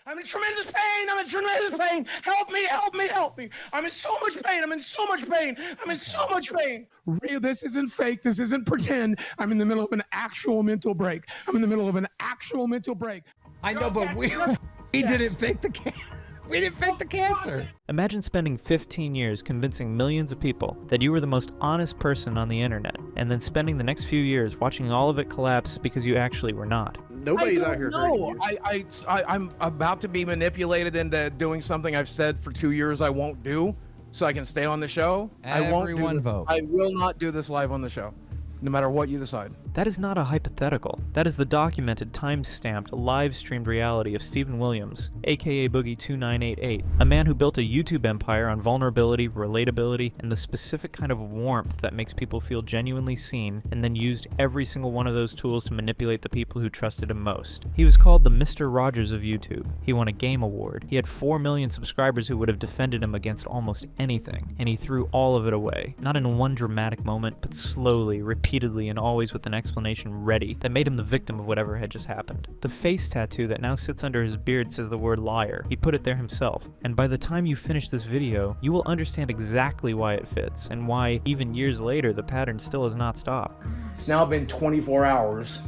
I'm in tremendous pain. I'm in tremendous pain. Help me, help me, help me. I'm in so much pain. I'm in so much pain. I'm in so much pain. Real, this isn't fake. This isn't pretend. I'm in the middle of an actual mental break. I'm in the middle of an actual mental break. I know, but we didn't fake the cancer. We didn't fake the cancer. Imagine spending 15 years convincing millions of people that you were the most honest person on the internet, and then spending the next few years watching all of it collapse because you actually were not. Nobody's out here hurting you. I'm about to be manipulated into doing something I've said for 2 years I won't do, so I can stay on the show. Everyone vote. I will not do this live on the show, no matter what you decide. That is not a hypothetical. That is the documented, time-stamped, live-streamed reality of Stephen Williams, aka Boogie2988, a man who built a YouTube empire on vulnerability, relatability, and the specific kind of warmth that makes people feel genuinely seen, and then used every single one of those tools to manipulate the people who trusted him most. He was called the Mr. Rogers of YouTube. He won a Game Award. He had 4 million subscribers who would have defended him against almost anything, and he threw all of it away. Not in one dramatic moment, but slowly, repeatedly, and always with an explanation ready that made him the victim of whatever had just happened. The face tattoo that now sits under his beard says the word liar. He put it there himself, and by the time you finish this video, you will understand exactly why it fits, and why, even years later, the pattern still has not stopped. It's now been 24 hours.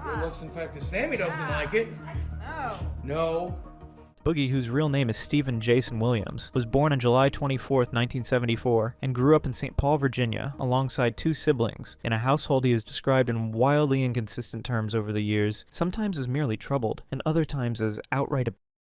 It looks infected. Sammy doesn't like it. No. Boogie, whose real name is Stephen Jason Williams, was born on July 24, 1974, and grew up in St. Paul, Virginia, alongside 2 siblings, in a household he has described in wildly inconsistent terms over the years, sometimes as merely troubled, and other times as outright abusive.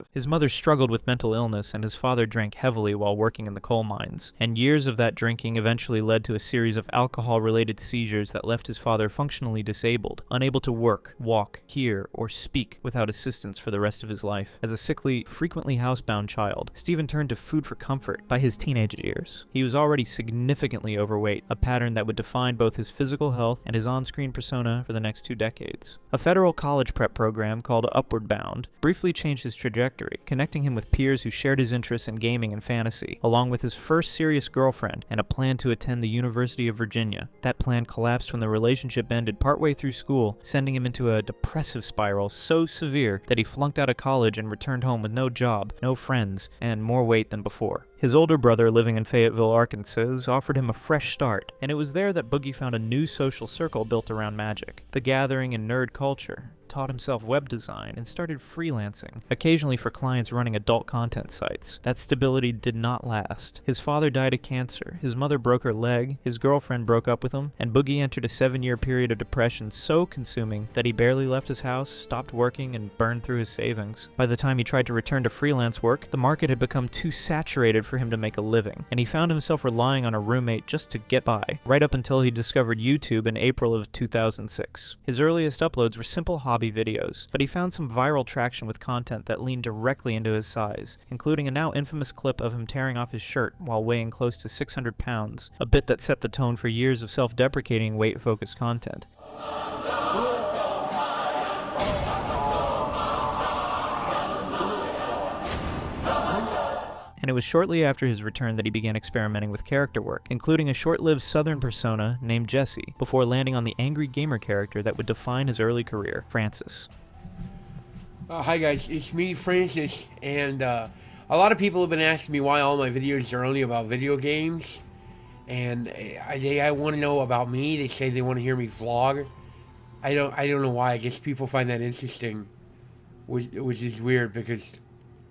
His mother struggled with mental illness, and his father drank heavily while working in the coal mines, and years of that drinking eventually led to a series of alcohol-related seizures that left his father functionally disabled, unable to work, walk, hear, or speak without assistance for the rest of his life. As a sickly, frequently housebound child, Stephen turned to food for comfort by his teenage years. He was already significantly overweight, a pattern that would define both his physical health and his on-screen persona for the next 2 decades. A federal college prep program called Upward Bound briefly changed his trajectory, connecting him with peers who shared his interests in gaming and fantasy, along with his first serious girlfriend and a plan to attend the University of Virginia. That plan collapsed when the relationship ended partway through school, sending him into a depressive spiral so severe that he flunked out of college and returned home with no job, no friends, and more weight than before. His older brother, living in Fayetteville, Arkansas, offered him a fresh start, and it was there that Boogie found a new social circle built around magic. The gathering and nerd culture, taught himself web design, and started freelancing, occasionally for clients running adult content sites. That stability did not last. His father died of cancer, his mother broke her leg, his girlfriend broke up with him, and Boogie entered a 7-year period of depression so consuming that he barely left his house, stopped working, and burned through his savings. By the time he tried to return to freelance work, the market had become too saturated for him to make a living, and he found himself relying on a roommate just to get by, right up until he discovered YouTube in April of 2006. His earliest uploads were simple hobby videos, but he found some viral traction with content that leaned directly into his size, including a now infamous clip of him tearing off his shirt while weighing close to 600 pounds, a bit that set the tone for years of self-deprecating weight-focused content. And it was shortly after his return that he began experimenting with character work, including a short-lived southern persona named Jesse, before landing on the angry gamer character that would define his early career, Francis. Hi guys, it's me, Francis, and a lot of people have been asking me why all my videos are only about video games, and they want to know about me. They say they want to hear me vlog. I don't know why. I guess people find that interesting, which is weird because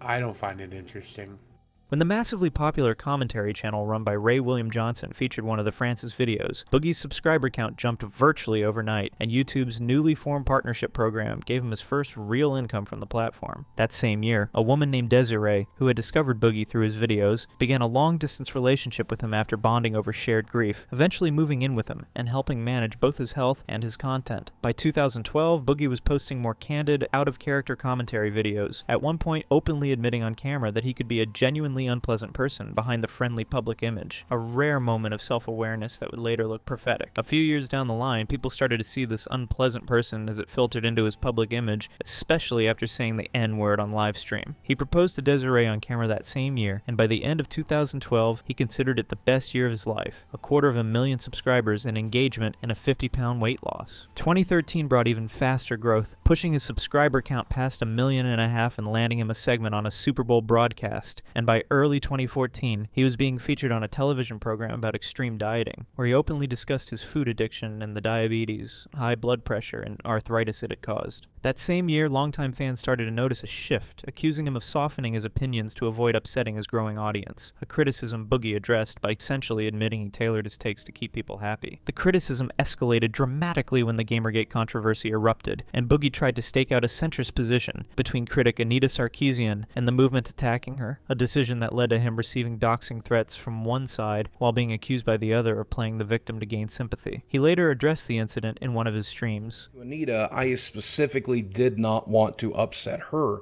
I don't find it interesting. When the massively popular commentary channel run by Ray William Johnson featured one of the Francis videos, Boogie's subscriber count jumped virtually overnight, and YouTube's newly formed partnership program gave him his first real income from the platform. That same year, a woman named Desiree, who had discovered Boogie through his videos, began a long-distance relationship with him after bonding over shared grief, eventually moving in with him and helping manage both his health and his content. By 2012, Boogie was posting more candid, out-of-character commentary videos, at one point openly admitting on camera that he could be a genuinely secretly unpleasant person behind the friendly public image, a rare moment of self-awareness that would later look prophetic. A few years down the line, people started to see this unpleasant person as it filtered into his public image, especially after saying the N-word on live stream. He proposed to Desiree on camera that same year, and by the end of 2012, he considered it the best year of his life, 250,000 subscribers and engagement, and a 50-pound weight loss. 2013 brought even faster growth, pushing his subscriber count past 1.5 million and landing him a segment on a Super Bowl broadcast, and by early 2014, he was being featured on a television program about extreme dieting, where he openly discussed his food addiction and the diabetes, high blood pressure, and arthritis it had caused. That same year, longtime fans started to notice a shift, accusing him of softening his opinions to avoid upsetting his growing audience, a criticism Boogie addressed by essentially admitting he tailored his takes to keep people happy. The criticism escalated dramatically when the Gamergate controversy erupted, and Boogie tried to stake out a centrist position between critic Anita Sarkeesian and the movement attacking her, a decision that led to him receiving doxing threats from one side while being accused by the other of playing the victim to gain sympathy. He later addressed the incident in one of his streams. Anita, I specifically did not want to upset her,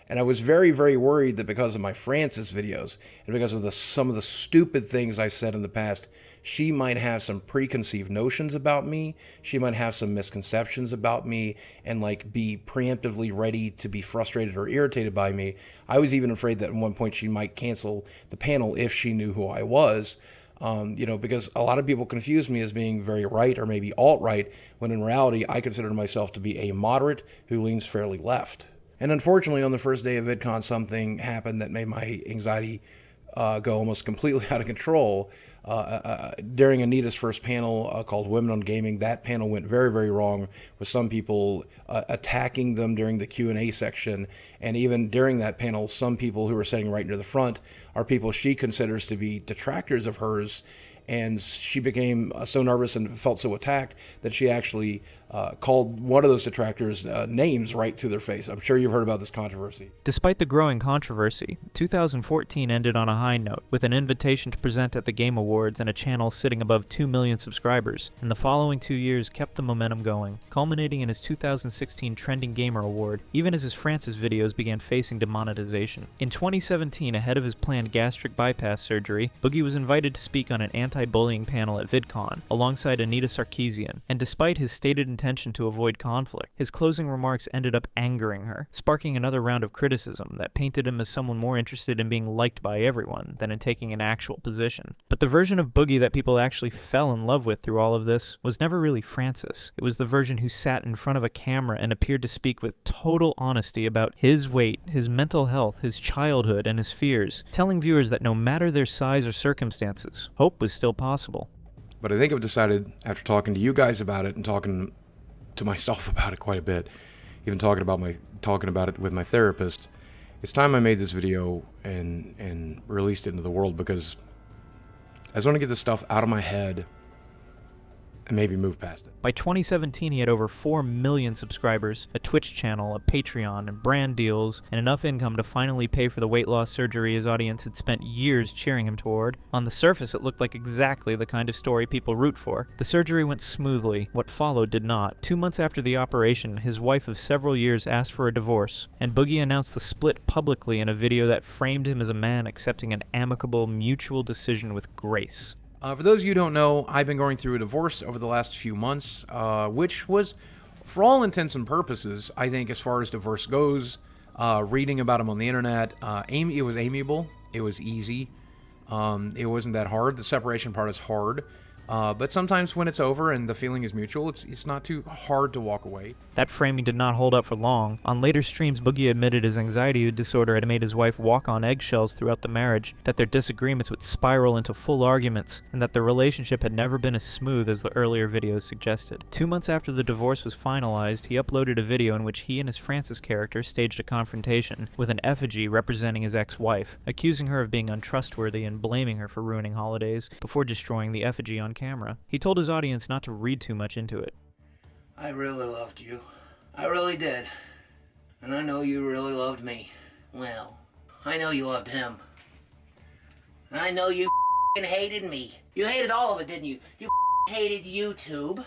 and I was very, very worried that because of my Francis videos and because of some of the stupid things I said in the past, she might have some preconceived notions about me, she might have some misconceptions about me, and like be preemptively ready to be frustrated or irritated by me. I was even afraid that at one point she might cancel the panel if she knew who I was. Because a lot of people confuse me as being very right or maybe alt-right, when in reality I consider myself to be a moderate who leans fairly left. And unfortunately, on the first day of VidCon, something happened that made my anxiety go almost completely out of control. During Anita's first panel called Women on Gaming, that panel went very, very wrong, with some people attacking them during the Q&A section. And even during that panel, some people who were sitting right near the front are people she considers to be detractors of hers. And she became so nervous and felt so attacked that she actually called one of those detractors names right to their face. I'm sure you've heard about this controversy. Despite the growing controversy, 2014 ended on a high note, with an invitation to present at the Game Awards and a channel sitting above 2 million subscribers, and the following 2 years kept the momentum going, culminating in his 2016 Trending Gamer Award, even as his Francis videos began facing demonetization. In 2017, ahead of his planned gastric bypass surgery, Boogie was invited to speak on an anti-bullying panel at VidCon, alongside Anita Sarkeesian, and despite his stated intention to avoid conflict, his closing remarks ended up angering her, sparking another round of criticism that painted him as someone more interested in being liked by everyone than in taking an actual position. But the version of Boogie that people actually fell in love with through all of this was never really Francis. It was the version who sat in front of a camera and appeared to speak with total honesty about his weight, his mental health, his childhood, and his fears, telling viewers that no matter their size or circumstances, hope was still possible. But I think I've decided, after talking to you guys about it and talking to myself about it quite a bit, even talking about it with my therapist, it's time I made this video and released it into the world, because I just want to get this stuff out of my head and maybe move past it. By 2017, he had over 4 million subscribers, a Twitch channel, a Patreon, and brand deals, and enough income to finally pay for the weight loss surgery his audience had spent years cheering him toward. On the surface, it looked like exactly the kind of story people root for. The surgery went smoothly. What followed did not. 2 months after the operation, his wife of several years asked for a divorce, and Boogie announced the split publicly in a video that framed him as a man accepting an amicable, mutual decision with grace. For those of you who don't know, I've been going through a divorce over the last few months, which was, for all intents and purposes, I think as far as divorce goes, reading about them on the internet, it was amiable, it was easy, it wasn't that hard. The separation part is hard, but sometimes when it's over and the feeling is mutual, it's not too hard to walk away. That framing did not hold up for long. On later streams, Boogie admitted his anxiety disorder had made his wife walk on eggshells throughout the marriage, that their disagreements would spiral into full arguments, and that the relationship had never been as smooth as the earlier videos suggested. 2 months after the divorce was finalized, he uploaded a video in which he and his Francis character staged a confrontation, with an effigy representing his ex-wife, accusing her of being untrustworthy and blaming her for ruining holidays, before destroying the effigy on camera. He told his audience not to read too much into it. I really loved you. I really did. And I know you really loved me. Well, I know you loved him. And I know you hated me. You hated all of it, didn't you? You hated YouTube.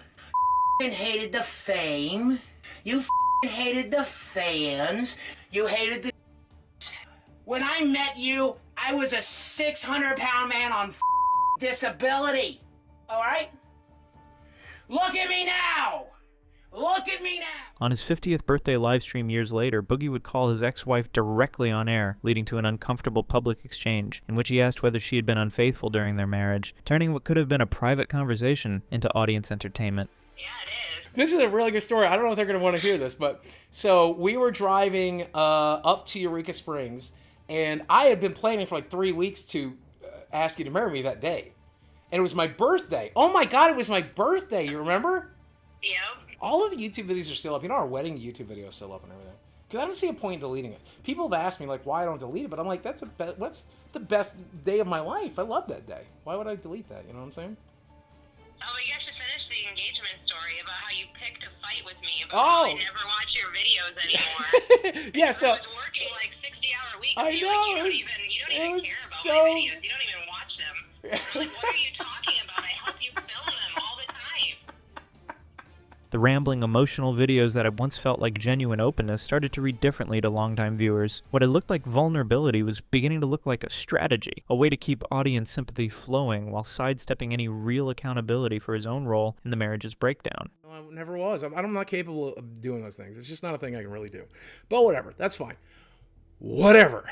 You hated the fame. You hated the fans. You hated the... When I met you, I was a 600-pound man on disability. All right? Look at me now! Look at me now! On his 50th birthday livestream years later, Boogie would call his ex-wife directly on air, leading to an uncomfortable public exchange, in which he asked whether she had been unfaithful during their marriage, turning what could have been a private conversation into audience entertainment. Yeah, it is. This is a really good story. I don't know if they're going to want to hear this, but so we were driving up to Eureka Springs, and I had been planning for like 3 weeks to ask you to marry me that day. And it was my birthday. Oh my God, it was my birthday. You remember? Yep. All of the YouTube videos are still up. You know, our wedding YouTube video is still up and everything. Because I don't see a point in deleting it. People have asked me, like, why I don't delete it, but I'm like, what's the best day of my life? I love that day. Why would I delete that? You know what I'm saying? Oh, but you have to finish the engagement story about how you picked a fight with me about Oh! how I never watch your videos anymore. Yeah, so... I was working like 60-hour weeks. I know, You don't even care about my videos. You don't even watch them. I'm like, what are you talking about? I help you film them all the time. The rambling, emotional videos that had once felt like genuine openness started to read differently to longtime viewers. What had looked like vulnerability was beginning to look like a strategy, a way to keep audience sympathy flowing while sidestepping any real accountability for his own role in the marriage's breakdown. I never was. I'm not capable of doing those things. It's just not a thing I can really do. But whatever. That's fine. Whatever.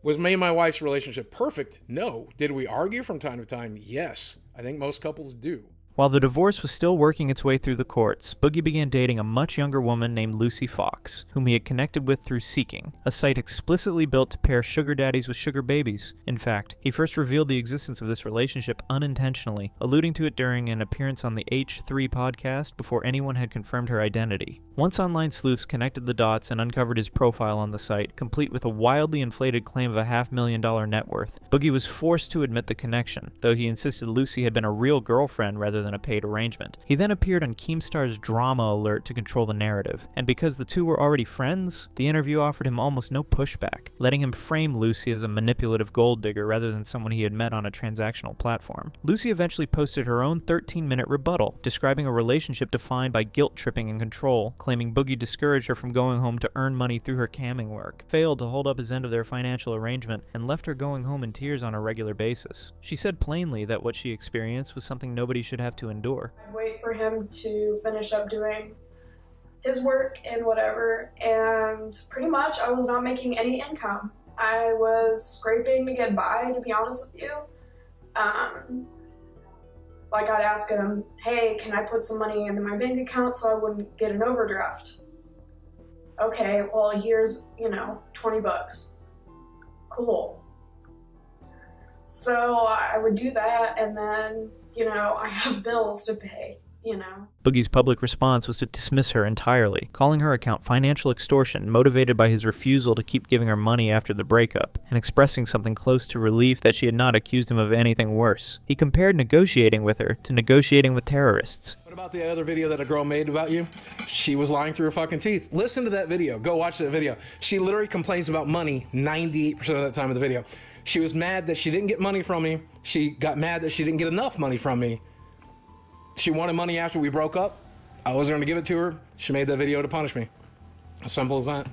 Was me and my wife's relationship perfect? No. Did we argue from time to time? Yes. I think most couples do. While the divorce was still working its way through the courts, Boogie began dating a much younger woman named Lucy Fox, whom he had connected with through Seeking, a site explicitly built to pair sugar daddies with sugar babies. In fact, he first revealed the existence of this relationship unintentionally, alluding to it during an appearance on the H3 podcast before anyone had confirmed her identity. Once online sleuths connected the dots and uncovered his profile on the site, complete with a wildly inflated claim of a $500,000 net worth, Boogie was forced to admit the connection, though he insisted Lucy had been a real girlfriend rather than a paid arrangement. He then appeared on Keemstar's Drama Alert to control the narrative, and because the two were already friends, the interview offered him almost no pushback, letting him frame Lucy as a manipulative gold digger rather than someone he had met on a transactional platform. Lucy eventually posted her own 13-minute rebuttal, describing a relationship defined by guilt-tripping and control, claiming Boogie discouraged her from going home to earn money through her camming work, failed to hold up his end of their financial arrangement, and left her going home in tears on a regular basis. She said plainly that what she experienced was something nobody should have to endure. I'd wait for him to finish up doing his work and whatever, and pretty much I was not making any income. I was scraping to get by, to be honest with you. Like I'd ask him, hey, can I put some money into my bank account so I wouldn't get an overdraft? Okay, well here's, 20 bucks. Cool. So I would do that, and then I have bills to pay, Boogie's public response was to dismiss her entirely, calling her account financial extortion motivated by his refusal to keep giving her money after the breakup, and expressing something close to relief that she had not accused him of anything worse. He compared negotiating with her to negotiating with terrorists. What about the other video that a girl made about you? She was lying through her fucking teeth. Listen to that video. Go watch that video. She literally complains about money 98% of the time of the video. She was mad that she didn't get money from me. She got mad that she didn't get enough money from me. She wanted money after we broke up. I wasn't going to give it to her. She made that video to punish me. As simple as that.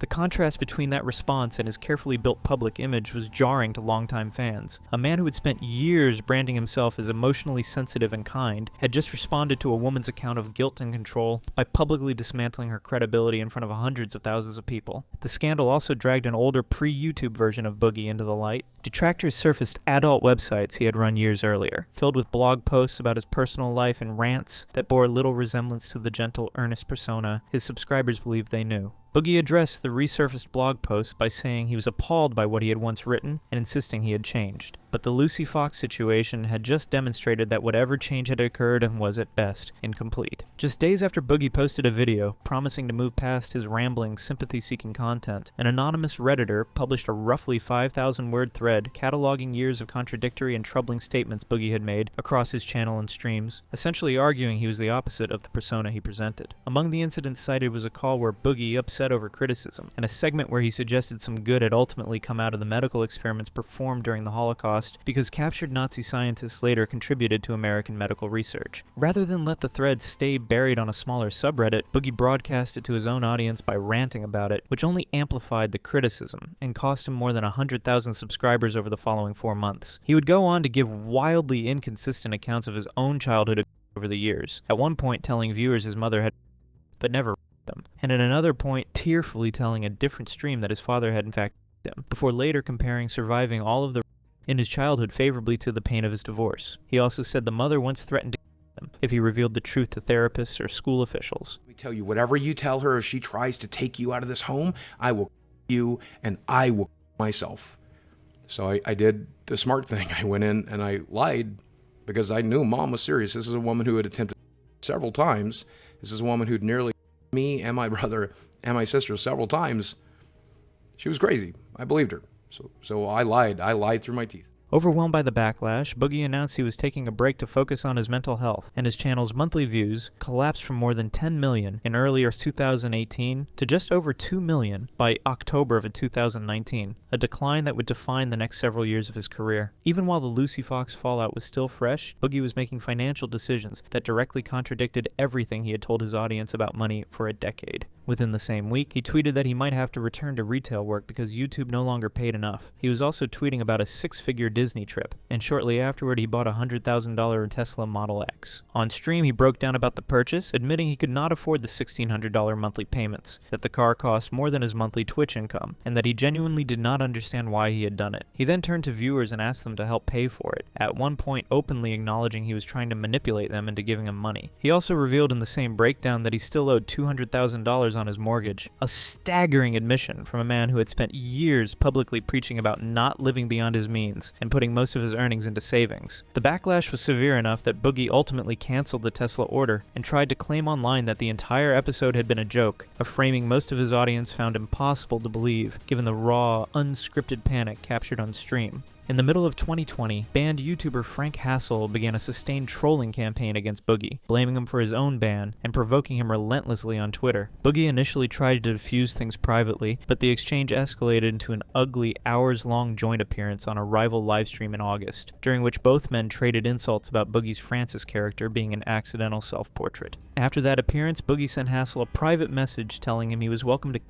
The contrast between that response and his carefully built public image was jarring to longtime fans. A man who had spent years branding himself as emotionally sensitive and kind had just responded to a woman's account of guilt and control by publicly dismantling her credibility in front of hundreds of thousands of people. The scandal also dragged an older pre-YouTube version of Boogie into the light. Detractors surfaced adult websites he had run years earlier, filled with blog posts about his personal life and rants that bore little resemblance to the gentle, earnest persona his subscribers believed they knew. Boogie addressed the resurfaced blog post by saying he was appalled by what he had once written and insisting he had changed. But the Lucy Fox situation had just demonstrated that whatever change had occurred was at best incomplete. Just days after Boogie posted a video promising to move past his rambling, sympathy-seeking content, an anonymous Redditor published a roughly 5,000-word thread cataloging years of contradictory and troubling statements Boogie had made across his channel and streams, essentially arguing he was the opposite of the persona he presented. Among the incidents cited was a call where Boogie upset over criticism, and a segment where he suggested some good had ultimately come out of the medical experiments performed during the Holocaust lost because captured Nazi scientists later contributed to American medical research. Rather than let the thread stay buried on a smaller subreddit, Boogie broadcast it to his own audience by ranting about it, which only amplified the criticism and cost him more than 100,000 subscribers over the following 4 months. He would go on to give wildly inconsistent accounts of his own childhood over the years, at one point telling viewers his mother had but never him, and at another point tearfully telling a different stream that his father had in fact him, before later comparing surviving all of the in his childhood favorably to the pain of his divorce. He also said the mother once threatened to kill him if he revealed the truth to therapists or school officials. Let me tell you, whatever you tell her, if she tries to take you out of this home, I will you and I will myself. So I did the smart thing. I went in and I lied because I knew Mom was serious. This is a woman who had attempted several times. This is a woman who'd nearly me and my brother and my sister several times. She was crazy. I believed her. So I lied. I lied through my teeth. Overwhelmed by the backlash, Boogie announced he was taking a break to focus on his mental health, and his channel's monthly views collapsed from more than 10 million in earlier 2018 to just over 2 million by October of 2019, a decline that would define the next several years of his career. Even while the Lucy Fox fallout was still fresh, Boogie was making financial decisions that directly contradicted everything he had told his audience about money for a decade. Within the same week, he tweeted that he might have to return to retail work because YouTube no longer paid enough. He was also tweeting about a 6-figure Disney trip, and shortly afterward he bought a $100,000 Tesla Model X. On stream, he broke down about the purchase, admitting he could not afford the $1,600 monthly payments, that the car cost more than his monthly Twitch income, and that he genuinely did not understand why he had done it. He then turned to viewers and asked them to help pay for it, at one point openly acknowledging he was trying to manipulate them into giving him money. He also revealed in the same breakdown that he still owed $200,000 on his mortgage, a staggering admission from a man who had spent years publicly preaching about not living beyond his means and putting most of his earnings into savings. The backlash was severe enough that Boogie ultimately canceled the Tesla order and tried to claim online that the entire episode had been a joke, a framing most of his audience found impossible to believe given the raw, unscripted panic captured on stream. In the middle of 2020, banned YouTuber Frank Hassel began a sustained trolling campaign against Boogie, blaming him for his own ban and provoking him relentlessly on Twitter. Boogie initially tried to diffuse things privately, but the exchange escalated into an ugly, hours-long joint appearance on a rival livestream in August, during which both men traded insults about Boogie's Francis character being an accidental self-portrait. After that appearance, Boogie sent Hassel a private message telling him he was welcome to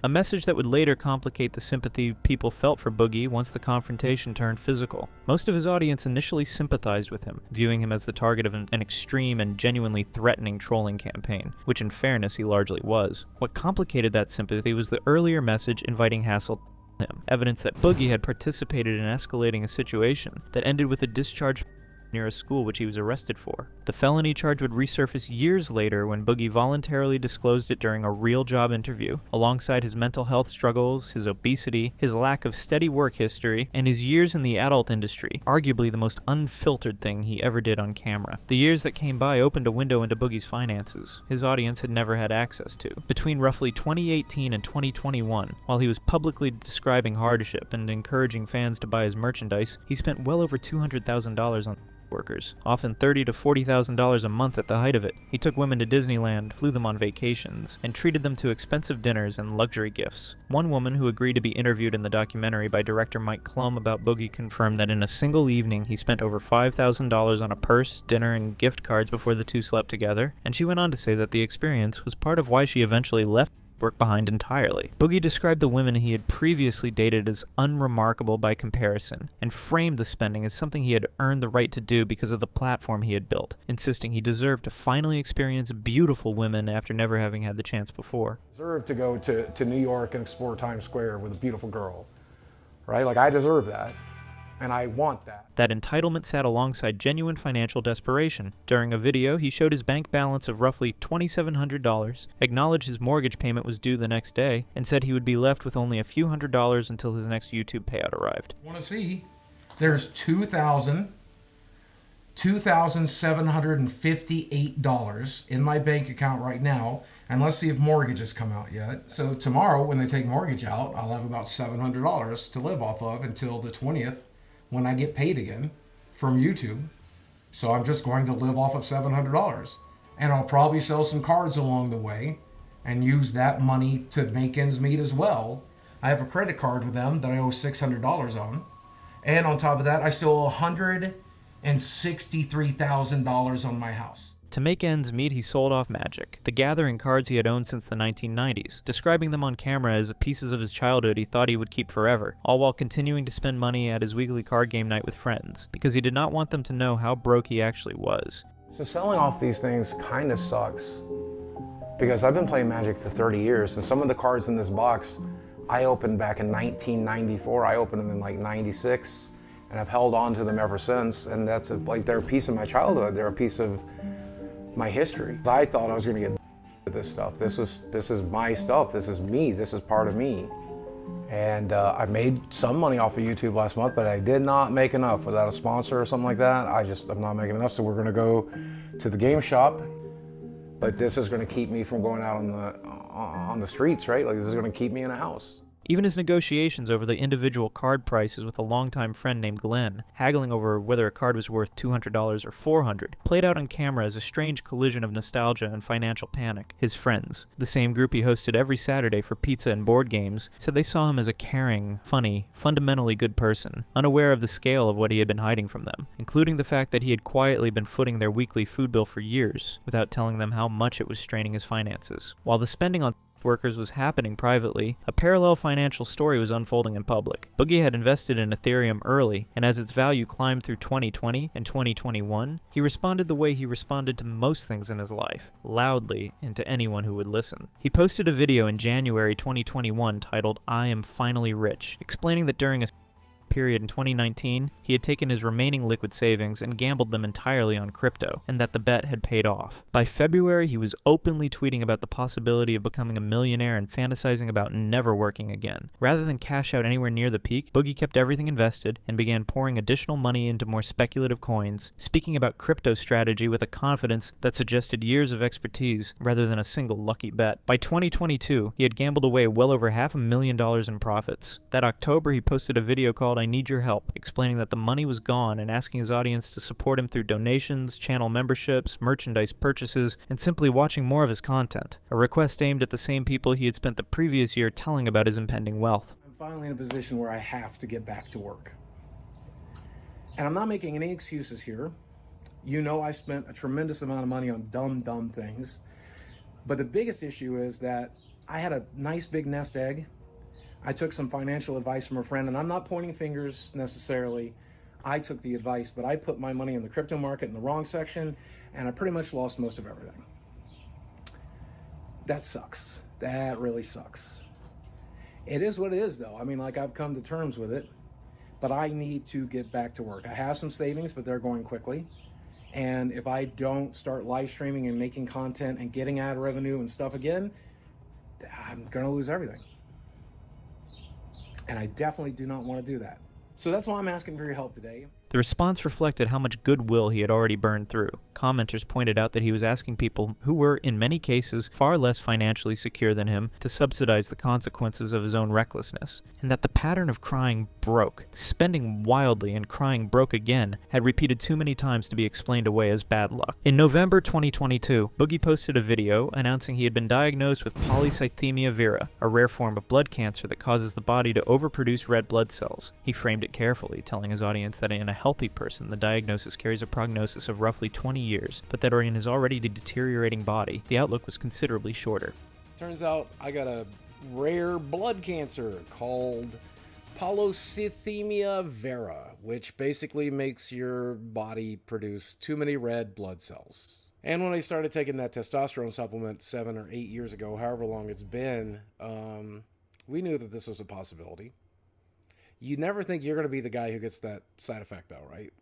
a message that would later complicate the sympathy people felt for Boogie once the confrontation turned physical. Most of his audience initially sympathized with him, viewing him as the target of an extreme and genuinely threatening trolling campaign, which in fairness he largely was. What complicated that sympathy was the earlier message inviting Hassel to him, evidence that Boogie had participated in escalating a situation that ended with a discharge near a school which he was arrested for. The felony charge would resurface years later when Boogie voluntarily disclosed it during a real job interview, alongside his mental health struggles, his obesity, his lack of steady work history, and his years in the adult industry, arguably the most unfiltered thing he ever did on camera. The years that came by opened a window into Boogie's finances his audience had never had access to. Between roughly 2018 and 2021, while he was publicly describing hardship and encouraging fans to buy his merchandise, he spent well over $200,000 on workers, often $30,000 to $40,000 a month at the height of it. He took women to Disneyland, flew them on vacations, and treated them to expensive dinners and luxury gifts. One woman who agreed to be interviewed in the documentary by director Mike Klum about Boogie confirmed that in a single evening he spent over $5,000 on a purse, dinner, and gift cards before the two slept together, and she went on to say that the experience was part of why she eventually left work behind entirely. Boogie described the women he had previously dated as unremarkable by comparison, and framed the spending as something he had earned the right to do because of the platform he had built, insisting he deserved to finally experience beautiful women after never having had the chance before. Deserve to go to New York and explore Times Square with a beautiful girl, right? Like, I deserve that, and I want that. That entitlement sat alongside genuine financial desperation. During a video, he showed his bank balance of roughly $2,700, acknowledged his mortgage payment was due the next day, and said he would be left with only a few $100s until his next YouTube payout arrived. Want to see? There's $2,758 in my bank account right now, and let's see if mortgages come out yet. So tomorrow, when they take mortgage out, I'll have about $700 to live off of until the 20th, when I get paid again from YouTube. So I'm just going to live off of $700. And I'll probably sell some cards along the way and use that money to make ends meet as well. I have a credit card with them that I owe $600 on. And on top of that, I still owe $163,000 on my house. To make ends meet, he sold off Magic, the Gathering cards he had owned since the 1990s, describing them on camera as pieces of his childhood he thought he would keep forever, all while continuing to spend money at his weekly card game night with friends, because he did not want them to know how broke he actually was. So selling off these things kind of sucks, because I've been playing Magic for 30 years, and some of the cards in this box I opened back in 1994. I opened them in like 96, and I've held on to them ever since, and that's like they're a piece of my childhood. They're a piece of my history. I thought I was going to get with this stuff. This is my stuff. This is me. This is part of me. And I made some money off of YouTube last month, but I did not make enough. Without a sponsor or something like that, I'm not making enough. So we're going to go to the game shop, but this is going to keep me from going out on the streets, right? Like, this is going to keep me in a house. Even his negotiations over the individual card prices with a longtime friend named Glenn, haggling over whether a card was worth $200 or $400, played out on camera as a strange collision of nostalgia and financial panic. His friends, the same group he hosted every Saturday for pizza and board games, said they saw him as a caring, funny, fundamentally good person, unaware of the scale of what he had been hiding from them, including the fact that he had quietly been footing their weekly food bill for years, without telling them how much it was straining his finances. While the spending on workers was happening privately, a parallel financial story was unfolding in public. Boogie had invested in Ethereum early, and as its value climbed through 2020 and 2021, he responded the way he responded to most things in his life, loudly and to anyone who would listen. He posted a video in January 2021 titled, "I Am Finally Rich," explaining that during a period in 2019, he had taken his remaining liquid savings and gambled them entirely on crypto, and that the bet had paid off. By February, he was openly tweeting about the possibility of becoming a millionaire and fantasizing about never working again. Rather than cash out anywhere near the peak, Boogie kept everything invested and began pouring additional money into more speculative coins, speaking about crypto strategy with a confidence that suggested years of expertise rather than a single lucky bet. By 2022, he had gambled away well over $500,000 in profits. That October, he posted a video called "I Need Your Help," explaining that the money was gone and asking his audience to support him through donations, channel memberships, merchandise purchases, and simply watching more of his content, a request aimed at the same people he had spent the previous year telling about his impending wealth. I'm finally in a position where I have to get back to work. And I'm not making any excuses here. You know, I spent a tremendous amount of money on dumb things. But the biggest issue is that I had a nice big nest egg. I took some financial advice from a friend, and I'm not pointing fingers necessarily. I took the advice, but I put my money in the crypto market in the wrong section, and I pretty much lost most of everything. That sucks. That really sucks. It is what it is, though. I mean, like, I've come to terms with it, but I need to get back to work. I have some savings, but they're going quickly. And if I don't start live streaming and making content and getting ad revenue and stuff again, I'm going to lose everything. And I definitely do not want to do that. So that's why I'm asking for your help today. The response reflected how much goodwill he had already burned through. Commenters pointed out that he was asking people who were, in many cases, far less financially secure than him to subsidize the consequences of his own recklessness, and that the pattern of crying broke, spending wildly and crying broke again, had repeated too many times to be explained away as bad luck. In November 2022, Boogie posted a video announcing he had been diagnosed with polycythemia vera, a rare form of blood cancer that causes the body to overproduce red blood cells. He framed it carefully, telling his audience that in a healthy person, the diagnosis carries a prognosis of roughly 20 years, but that in his already deteriorating body, the outlook was considerably shorter. Turns out I got a rare blood cancer called polycythemia vera, which basically makes your body produce too many red blood cells. And when I started taking that testosterone supplement 7 or 8 years ago, however long it's been, we knew that this was a possibility. You never think you're going to be the guy who gets that side effect, though, right?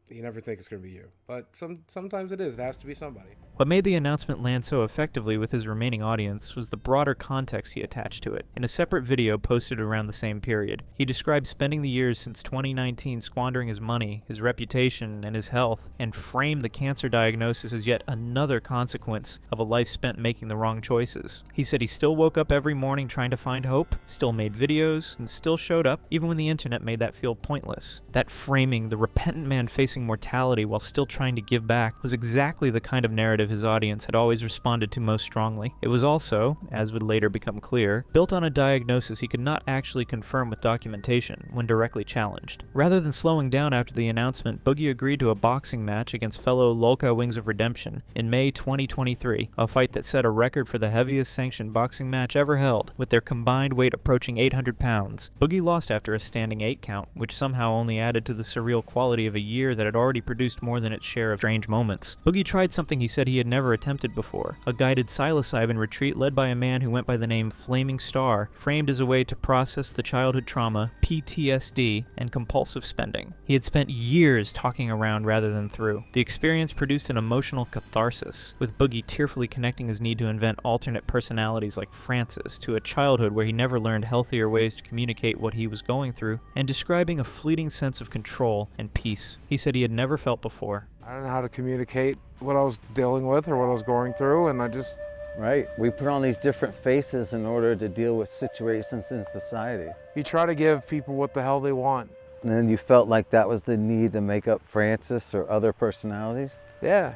You never think it's going to be you. But sometimes it is. It has to be somebody. What made the announcement land so effectively with his remaining audience was the broader context he attached to it. In a separate video posted around the same period, he described spending the years since 2019 squandering his money, his reputation, and his health, and framed the cancer diagnosis as yet another consequence of a life spent making the wrong choices. He said he still woke up every morning trying to find hope, still made videos, and still showed up, even when the internet made that feel pointless. That framing the repentant man facing facing mortality while still trying to give back was exactly the kind of narrative his audience had always responded to most strongly. It was also, as would later become clear, built on a diagnosis he could not actually confirm with documentation when directly challenged. Rather than slowing down after the announcement, Boogie agreed to a boxing match against fellow Lolka Wings of Redemption in May 2023, a fight that set a record for the heaviest sanctioned boxing match ever held, with their combined weight approaching 800 pounds. Boogie lost after a standing 8 count, which somehow only added to the surreal quality of a year that had already produced more than its share of strange moments. Boogie tried something he said he had never attempted before, a guided psilocybin retreat led by a man who went by the name Flaming Star, framed as a way to process the childhood trauma, PTSD, and compulsive spending. He had spent years talking around rather than through. The experience produced an emotional catharsis, with Boogie tearfully connecting his need to invent alternate personalities like Francis to a childhood where he never learned healthier ways to communicate what he was going through, and describing a fleeting sense of control and peace he said he had never felt before. I don't know how to communicate what I was dealing with or what I was going through, and I just... Right, we put on these different faces in order to deal with situations in society. You try to give people what the hell they want. And then you felt like that was the need to make up Francis or other personalities? Yeah.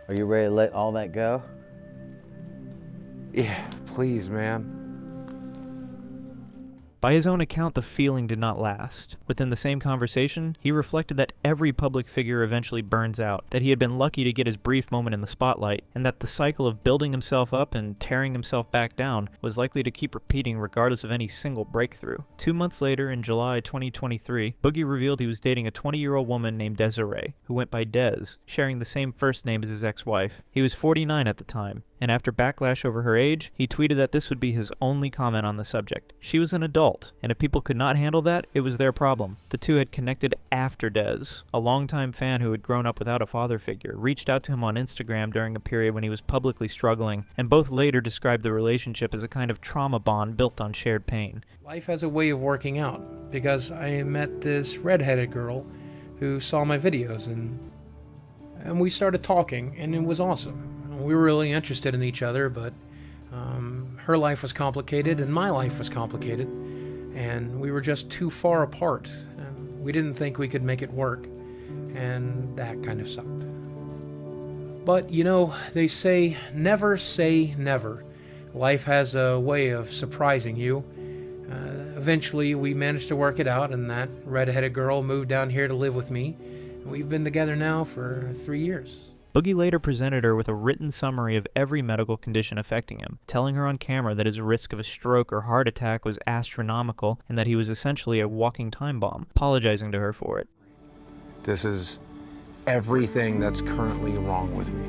Are you ready to let all that go? Yeah, please, man. By his own account, the feeling did not last. Within the same conversation, he reflected that every public figure eventually burns out, that he had been lucky to get his brief moment in the spotlight, and that the cycle of building himself up and tearing himself back down was likely to keep repeating regardless of any single breakthrough. 2 months later, in July 2023, Boogie revealed he was dating a 20-year-old woman named Desiree, who went by Des, sharing the same first name as his ex-wife. He was 49 at the time, and after backlash over her age, he tweeted that this would be his only comment on the subject. She was an adult, and if people could not handle that, it was their problem. The two had connected after Des. A longtime fan who had grown up without a father figure reached out to him on Instagram during a period when he was publicly struggling, and both later described the relationship as a kind of trauma bond built on shared pain. Life has a way of working out, because I met this redheaded girl who saw my videos, and we started talking, and it was awesome. We were really interested in each other, but her life was complicated and my life was complicated, and we were just too far apart, and we didn't think we could make it work, and that kind of sucked. But, you know, they say never say never. Life has a way of surprising you. Eventually, we managed to work it out, and that redheaded girl moved down here to live with me. We've been together now for 3 years. Boogie later presented her with a written summary of every medical condition affecting him, telling her on camera that his risk of a stroke or heart attack was astronomical and that he was essentially a walking time bomb, apologizing to her for it. This is everything that's currently wrong with me.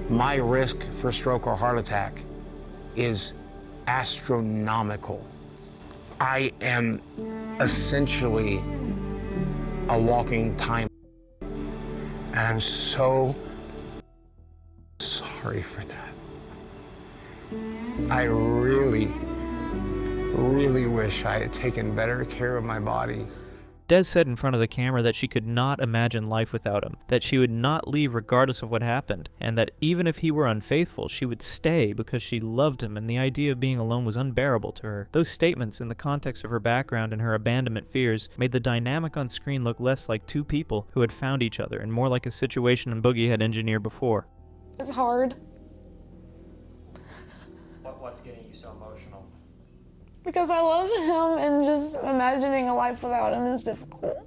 My risk for stroke or heart attack is astronomical. I am essentially a walking time. And I'm so sorry for that. I really, really wish I had taken better care of my body. Des said in front of the camera that she could not imagine life without him, that she would not leave regardless of what happened, and that even if he were unfaithful, she would stay because she loved him and the idea of being alone was unbearable to her. Those statements, in the context of her background and her abandonment fears, made the dynamic on screen look less like two people who had found each other and more like a situation Boogie had engineered before. It's hard. What's getting you so emotional? Because I love him, and just imagining a life without him is difficult.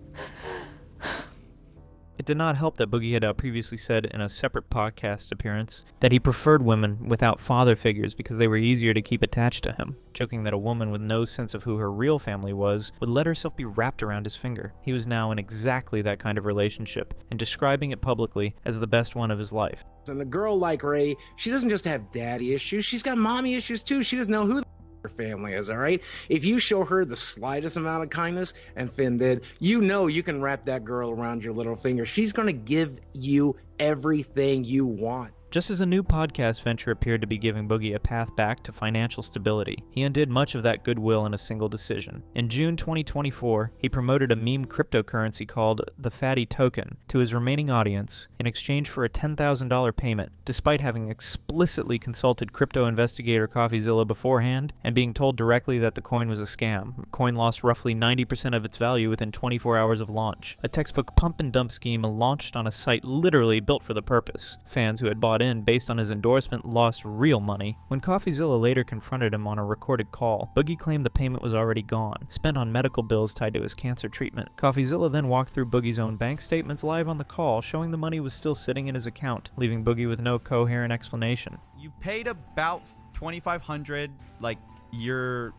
It did not help that Boogie had previously said in a separate podcast appearance that he preferred women without father figures because they were easier to keep attached to him, joking that a woman with no sense of who her real family was would let herself be wrapped around his finger. He was now in exactly that kind of relationship, and describing it publicly as the best one of his life. And a girl like Ray, she doesn't just have daddy issues, she's got mommy issues too. She doesn't know who her family is, all right? If you show her the slightest amount of kindness, and Finn did, you know you can wrap that girl around your little finger. She's going to give you everything you want. Just as a new podcast venture appeared to be giving Boogie a path back to financial stability, he undid much of that goodwill in a single decision. In June 2024, he promoted a meme cryptocurrency called the Fatty Token to his remaining audience in exchange for a $10,000 payment, despite having explicitly consulted crypto investigator CoffeeZilla beforehand and being told directly that the coin was a scam. The coin lost roughly 90% of its value within 24 hours of launch. A textbook pump and dump scheme launched on a site literally built for the purpose. Fans who had bought in based on his endorsement lost real money. When CoffeeZilla later confronted him on a recorded call, Boogie claimed the payment was already gone, spent on medical bills tied to his cancer treatment. CoffeeZilla then walked through Boogie's own bank statements live on the call, showing the money was still sitting in his account, leaving Boogie with no coherent explanation. You paid about $2,500. Like you're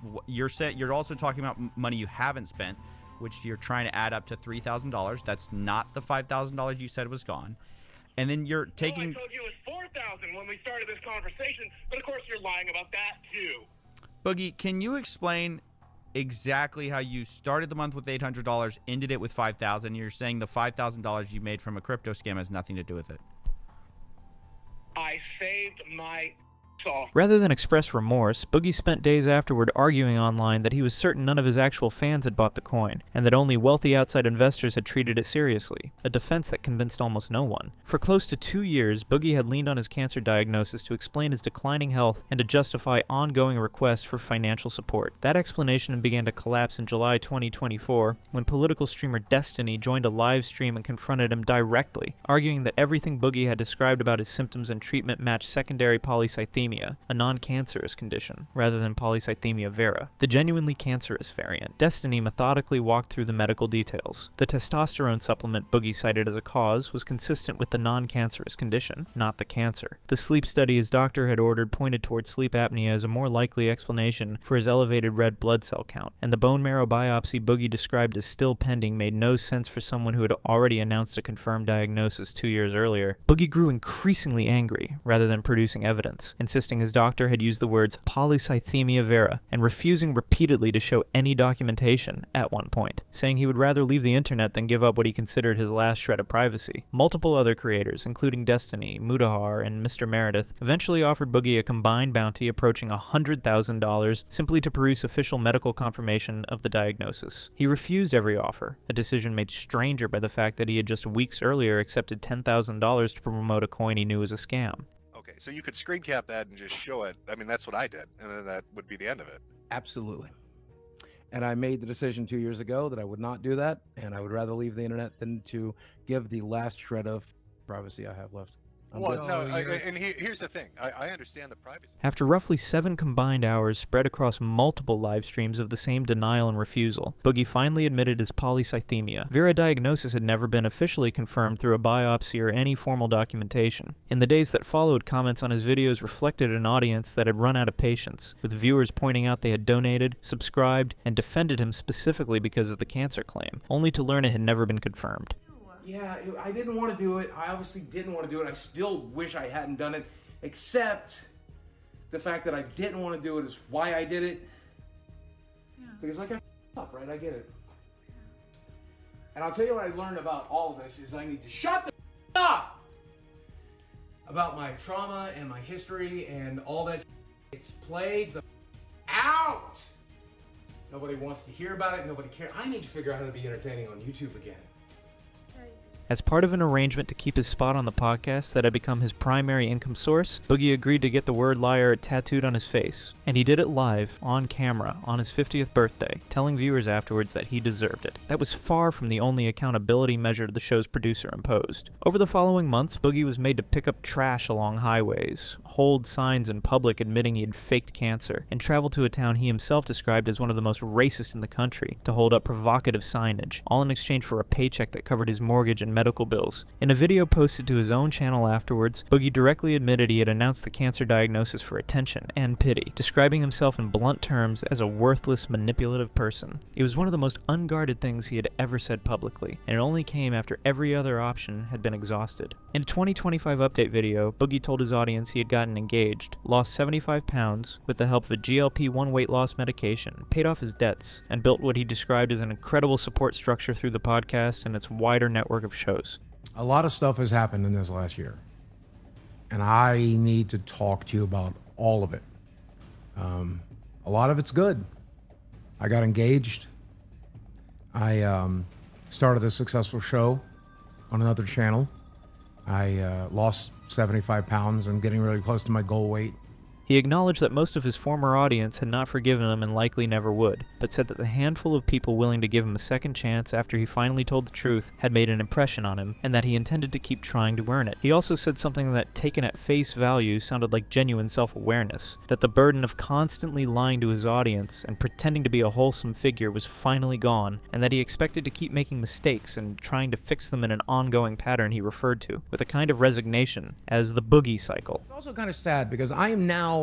also talking about money you haven't spent, which you're trying to add up to $3,000. That's not the $5,000 you said was gone. And then you're taking... I told you it was $4,000 when we started this conversation, but of course you're lying about that too. Boogie, can you explain exactly how you started the month with $800, ended it with $5,000? You're saying the $5,000 you made from a crypto scam has nothing to do with it. I saved my... Rather than express remorse, Boogie spent days afterward arguing online that he was certain none of his actual fans had bought the coin, and that only wealthy outside investors had treated it seriously, a defense that convinced almost no one. For close to 2 years, Boogie had leaned on his cancer diagnosis to explain his declining health and to justify ongoing requests for financial support. That explanation began to collapse in July 2024, when political streamer Destiny joined a live stream and confronted him directly, arguing that everything Boogie had described about his symptoms and treatment matched secondary polycythemia, a non-cancerous condition, rather than polycythemia vera, the genuinely cancerous variant. Destiny methodically walked through the medical details. The testosterone supplement Boogie cited as a cause was consistent with the non-cancerous condition, not the cancer. The sleep study his doctor had ordered pointed towards sleep apnea as a more likely explanation for his elevated red blood cell count, and the bone marrow biopsy Boogie described as still pending made no sense for someone who had already announced a confirmed diagnosis 2 years earlier. Boogie grew increasingly angry, rather than producing evidence, insisting his doctor had used the words polycythemia vera and refusing repeatedly to show any documentation at one point, saying he would rather leave the internet than give up what he considered his last shred of privacy. Multiple other creators, including Destiny, Mudahar, and Mr. Meredith, eventually offered Boogie a combined bounty approaching $100,000 simply to produce official medical confirmation of the diagnosis. He refused every offer, a decision made stranger by the fact that he had just weeks earlier accepted $10,000 to promote a coin he knew was a scam. Okay, so you could screen cap that and just show it. I mean, that's what I did, and then that would be the end of it. Absolutely. And I made the decision 2 years ago that I would not do that, and I would rather leave the internet than to give the last shred of privacy I have left. Well, no, and here's the thing. I understand the privacy. After roughly 7 combined hours spread across multiple live streams of the same denial and refusal, Boogie finally admitted his polycythemia. Vera diagnosis had never been officially confirmed through a biopsy or any formal documentation. In the days that followed, comments on his videos reflected an audience that had run out of patience, with viewers pointing out they had donated, subscribed, and defended him specifically because of the cancer claim, only to learn it had never been confirmed. Yeah, I didn't want to do it. I obviously didn't want to do it. I still wish I hadn't done it, except the fact that I didn't want to do it is why I did it. Yeah. Because like I up, right? I get it. And I'll tell you what I learned about all of this is I need to shut the up about my trauma and my history and all that. It's played the out. Nobody wants to hear about it. Nobody cares. I need to figure out how to be entertaining on YouTube again. As part of an arrangement to keep his spot on the podcast that had become his primary income source, Boogie agreed to get the word liar tattooed on his face. And he did it live, on camera, on his 50th birthday, telling viewers afterwards that he deserved it. That was far from the only accountability measure the show's producer imposed. Over the following months, Boogie was made to pick up trash along highways, hold signs in public admitting he had faked cancer, and travel to a town he himself described as one of the most racist in the country to hold up provocative signage, all in exchange for a paycheck that covered his mortgage and medical bills. In a video posted to his own channel afterwards, Boogie directly admitted he had announced the cancer diagnosis for attention and pity, describing himself in blunt terms as a worthless, manipulative person. It was one of the most unguarded things he had ever said publicly, and it only came after every other option had been exhausted. In a 2025 update video, Boogie told his audience he had gotten engaged, lost 75 pounds with the help of a GLP-1 weight loss medication, paid off his debts, and built what he described as an incredible support structure through the podcast and its wider network of shows. A lot of stuff has happened in this last year. and I need to talk to you about all of it. A lot of it's good. I got engaged. I started a successful show on another channel. I lost 75 pounds and getting really close to my goal weight. He acknowledged that most of his former audience had not forgiven him and likely never would, but said that the handful of people willing to give him a second chance after he finally told the truth had made an impression on him, and that he intended to keep trying to earn it. He also said something that, taken at face value, sounded like genuine self-awareness, that the burden of constantly lying to his audience and pretending to be a wholesome figure was finally gone, and that he expected to keep making mistakes and trying to fix them in an ongoing pattern he referred to, with a kind of resignation, as the boogie cycle. It's also kind of sad because I am now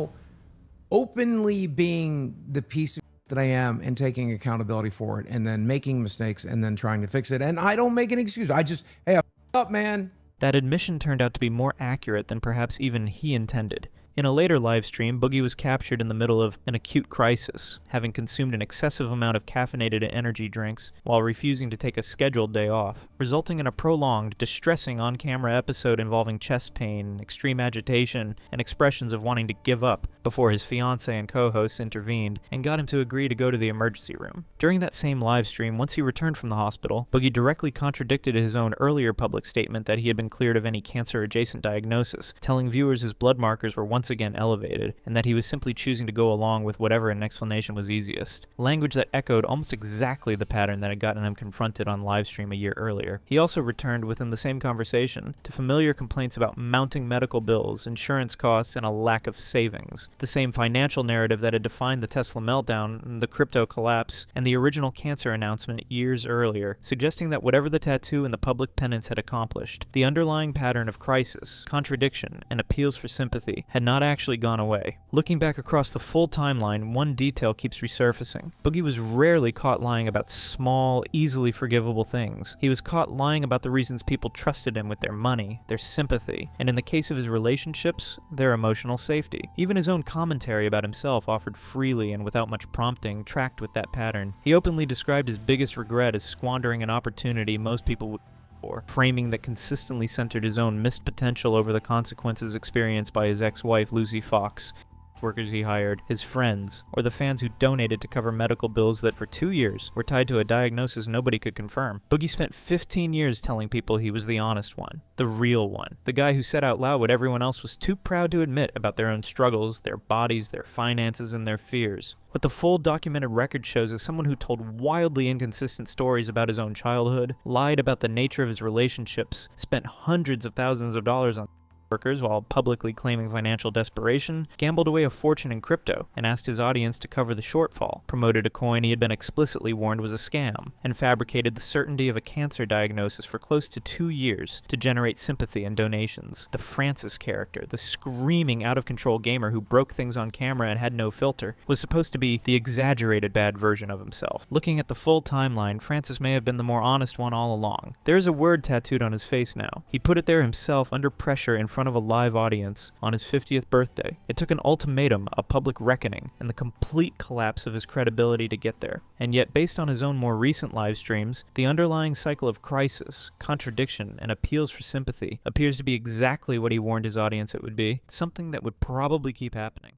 openly being the piece of that I am and taking accountability for it and then making mistakes and then trying to fix it. And I don't make an excuse. I just, hey, I up, man. That admission turned out to be more accurate than perhaps even he intended. In a later live stream, Boogie was captured in the middle of an acute crisis, having consumed an excessive amount of caffeinated energy drinks while refusing to take a scheduled day off, resulting in a prolonged, distressing on-camera episode involving chest pain, extreme agitation, and expressions of wanting to give up before his fiancée and co-hosts intervened and got him to agree to go to the emergency room. During that same live stream, once he returned from the hospital, Boogie directly contradicted his own earlier public statement that he had been cleared of any cancer-adjacent diagnosis, telling viewers his blood markers were once again elevated, and that he was simply choosing to go along with whatever an explanation was easiest. Language that echoed almost exactly the pattern that had gotten him confronted on livestream a year earlier. He also returned within the same conversation to familiar complaints about mounting medical bills, insurance costs, and a lack of savings. The same financial narrative that had defined the Tesla meltdown, the crypto collapse, and the original cancer announcement years earlier, suggesting that whatever the tattoo and the public penance had accomplished, the underlying pattern of crisis, contradiction, and appeals for sympathy had not actually gone away. Looking back across the full timeline, one detail keeps resurfacing. Boogie was rarely caught lying about small, easily forgivable things. He was caught lying about the reasons people trusted him with their money, their sympathy, and in the case of his relationships, their emotional safety. Even his own commentary about himself, offered freely and without much prompting, tracked with that pattern. He openly described his biggest regret as squandering an opportunity most people would for, framing that consistently centered his own missed potential over the consequences experienced by his ex-wife Lucy Fox, workers he hired, his friends, or the fans who donated to cover medical bills that for 2 years were tied to a diagnosis nobody could confirm. Boogie spent 15 years telling people he was the honest one, the real one, the guy who said out loud what everyone else was too proud to admit about their own struggles, their bodies, their finances, and their fears. What the full documented record shows is someone who told wildly inconsistent stories about his own childhood, lied about the nature of his relationships, spent hundreds of thousands of dollars on workers while publicly claiming financial desperation, gambled away a fortune in crypto, and asked his audience to cover the shortfall, promoted a coin he had been explicitly warned was a scam, and fabricated the certainty of a cancer diagnosis for close to 2 years to generate sympathy and donations. The Francis character, the screaming out-of-control gamer who broke things on camera and had no filter, was supposed to be the exaggerated bad version of himself. Looking at the full timeline, Francis may have been the more honest one all along. There is a word tattooed on his face now. He put it there himself under pressure in front of a live audience on his 50th birthday. It took an ultimatum, a public reckoning, and the complete collapse of his credibility to get there. And yet, based on his own more recent live streams, the underlying cycle of crisis, contradiction, and appeals for sympathy appears to be exactly what he warned his audience it would be, something that would probably keep happening.